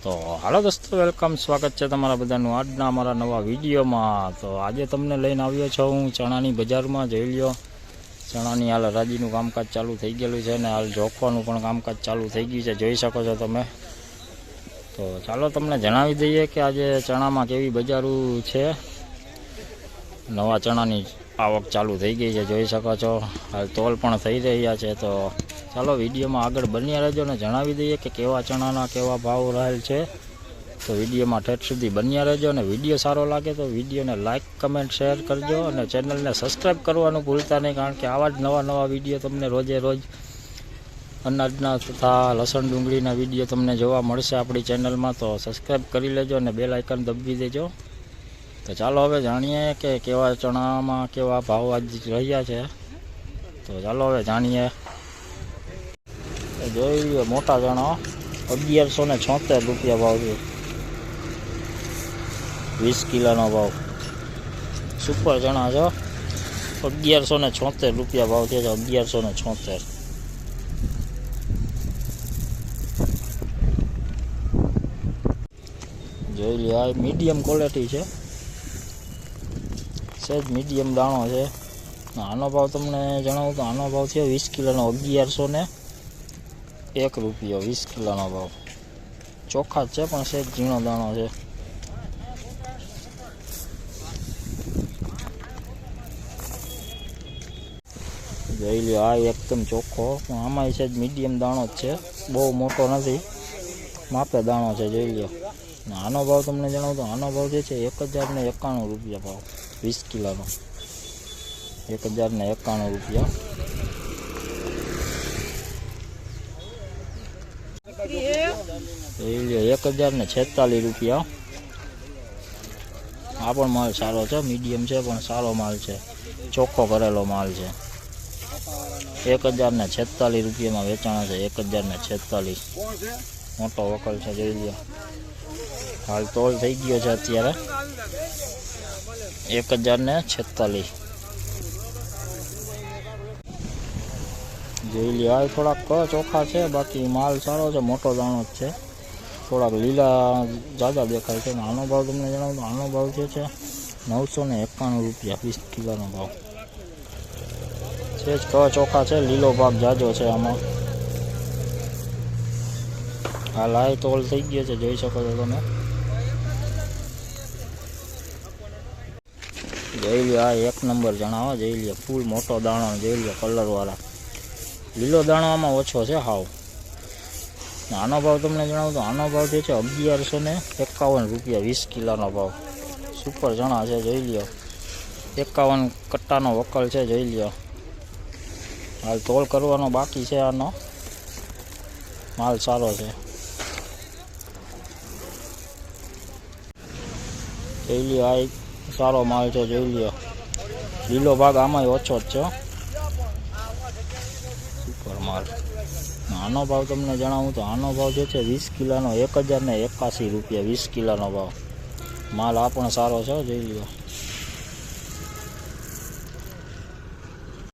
તો હાલો દોસ્તો, વેલકમ, સ્વાગત છે તમારા બધાનું આજના અમારા નવા વિડીયોમાં। તો આજે તમને લઈને આવ્યો છું હું ચણાની બજારમાં। જોઈ લ્યો, ચણાની હાલ હરાજીનું કામકાજ ચાલુ થઈ ગયેલું છે ને હાલ જોખવાનું પણ કામકાજ ચાલુ થઈ ગયું છે, જોઈ શકો છો તમે। તો ચાલો તમને જણાવી દઈએ કે આજે ચણામાં કેવી બજારું છે। નવા ચણાની આવક ચાલુ થઈ ગઈ છે, જોઈ શકો છો। હાલ તોલ પણ થઈ રહ્યા છે। તો ચાલો વિડીયોમાં આગળ બન્યા રહેજો ને જણાવી દઈએ કે કેવા ચણાના કેવા ભાવ રહેલ છે। તો વિડીયોમાં ઠેઠ સુધી બન્યા રહેજો અને વિડીયો સારો લાગે તો વિડીયોને લાઇક, કમેન્ટ, શેર કરજો અને ચેનલને સબસ્ક્રાઈબ કરવાનું ભૂલતા નહીં, કારણ કે આવા જ નવા વિડીયો તમને રોજે રોજ અનાજના તથા લસણ ડુંગળીના વિડીયો તમને જોવા મળશે આપણી ચેનલમાં। તો સબસ્ક્રાઈબ કરી લેજો અને બેલ આઇકન દબાવી દેજો। તો ચાલો હવે જાણીએ કે કેવા ચણામાં કેવા ભાવ આજ રહ્યા છે। તો ચાલો હવે જાણીએ। જોઈ લો, મોટા ચણા 1176 રૂપિયા ભાવ છે, 20 કિલોનો ભાવ। સુપર ચણા છે, 1176 રૂપિયા ભાવ છે, 1176। જોઈ લો, આ મીડિયમ ક્વોલિટી છે, સહેજ મીડિયમ દાણો છે। આનો ભાવ તમને જણાવું તો આનો ભાવ છે 20 કિલોનો 1101 રૂપિયો, 20 કિલોનો ભાવ। ચોખા જ છે પણ સહેજ ઝીણો દાણો છે। જોઈ લો, આ એકદમ ચોખ્ખો, પણ આમાં સહેજ મીડિયમ દાણો જ છે, બહુ મોટો નથી, માપે દાણો છે। જોઈ લો, આનો ભાવ તમને જણાવું તો આનો ભાવ જે છે 1091 રૂપિયા ભાવ, 20 કિલોનો 1091 રૂપિયા। જોઈ લો, 1046 રૂપિયા। આ પણ માલ સારો છે, મીડિયમ છે પણ સારો માલ છે, ચોખ્ખો કરેલો માલ છે। 1046 રૂપિયામાં વેચાણ છે, 1046, મોટો વકલ છે। જોઈ લો, હાલ તોલ થઈ ગયો છે અત્યારે 1046। જોઈ લો, આ થોડાક ચોખા છે, બાકી માલ સારો છે, મોટો દાણો જ છે, થોડાક લીલા જાજા દેખાય છે। આનો ભાવ તમને જણાવું તો આનો ભાવ જે છે 991 રૂપિયા, 20 કિલોનો ભાવ। સહેજ ચોખા છે, લીલો ભાગ જાજો છે આમાં। હાલ આ તોલ થઈ ગયો છે, જોઈ શકો છો તમે। જોઈ લો, આ એક નંબર ચણા, જોઈ લો, ફૂલ મોટો દાણો, જોઈ લો, કલર વાળા। લીલો દાણો આમાં ઓછો છે હાવ। આનો ભાવ તમને જણાવું તો આનો ભાવ જે છે 1151 રૂપિયા, 20 કિલોનો ભાવ। સુપર ચણા છે, જોઈ લો, 51 કટ્ટાનો વકલ છે। જોઈ લો, હાલ તોલ કરવાનો બાકી છે, આનો માલ સારો છે। જોઈ લો, આ સારો માલ છે। જોઈ લો, લીલો ભાગ આમાં ઓછો જ છે, સુપર માલ। આનો ભાવ તમને જણાવું તો આનો ભાવ જે છે 20 કિલોનો 1081 રૂપિયા, 20 કિલોનો ભાવ। માલ આ પણ સારો છે, જોઈ લો।